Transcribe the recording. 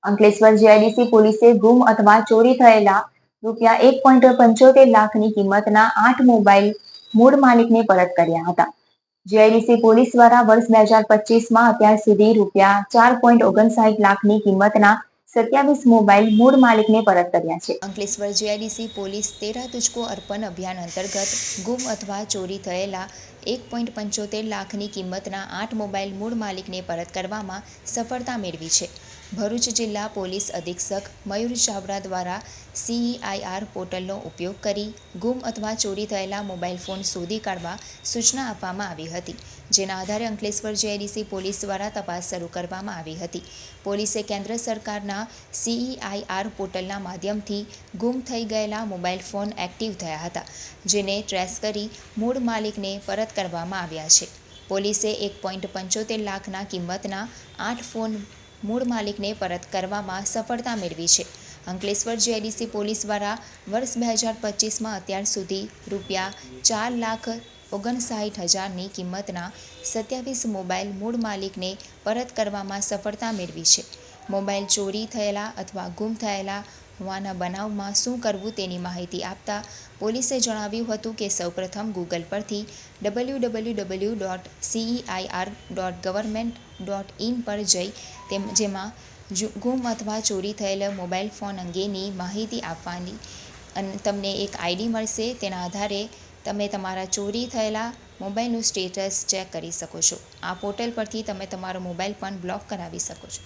Ankleshwar GIDC પોલીસે ગુમ અથવા ચોરી થયેલા ₹1.75 લાખની કિંમતના 8 મોબાઈલ મૂળ માલિકને પરત કર્યા હતા. જીઆઈડીસી પોલીસ દ્વારા વર્ષ 2025માં અત્યાર સુધી ₹4.59 લાખની કિંમતના 27 મોબાઈલ મૂળ માલિકને પરત કર્યા છે. અંકલેશ્વર જીઆઈડીસી પોલીસ તેરા તુજકો અર્પણ અભિયાન અંતર્ગત ગુમ અથવા ચોરી થયેલા 1.75 લાખની કિંમતના 8 મોબાઈલ મૂળ માલિકને પરત કરવામાં સફળતા મેળવી છે. ભરૂચ જિલ્લા પોલીસ અધિક્ષક મયુર ચાવડા દ્વારા CEIR પોર્ટલનો ઉપયોગ કરી ગુમ અથવા ચોરી થયેલા મોબાઈલ ફોન શોધી કાઢવા સૂચના આપવામાં આવી હતી, જેના આધારે અંકલેશ્વર જીઆઈડીસી પોલીસ દ્વારા તપાસ શરૂ કરવામાં આવી હતી. પોલીસે કેન્દ્ર સરકારના CEIR પોર્ટલના માધ્યમથી ગુમ થઈ ગયેલા મોબાઈલ ફોન એક્ટિવ થયા હતા, જેને ટ્રેસ કરી મૂળ માલિકને પરત કરવામાં આવ્યા છે. પોલીસે 1.75 લાખના કિંમતના 8 ફોન મૂળ માલિકને પરત કરવામાં સફળતા મેળવી છે. અંકલેશ્વર જીઆઈડીસી પોલીસ દ્વારા વર્ષ 2025માં અત્યાર સુધી ₹4,59,000ની કિંમતના 27 મોબાઈલ મૂળ માલિકને પરત કરવામાં સફળતા મેળવી છે. મોબાઈલ ચોરી થયેલા અથવા ગુમ થયેલા હોવાના બનાવમાં શું કરવું તેની માહિતી આપતા પોલીસે જણાવ્યું હતું કે સૌપ્રથમ ગૂગલ પરથી www.ceir.government.in પર જઈ જેમાં ગુમ અથવા ચોરી થયેલ મોબાઈલ ફોન અંગેની માહિતી આપવાની અને તમને એક ID મળશે. તેના આધારે તમે તમારા ચોરી થયેલા મોબાઈલનું સ્ટેટસ ચેક કરી શકો છો. આ પોર્ટલ પરથી તમે તમારો મોબાઈલ પણ બ્લોક કરાવી શકો છો.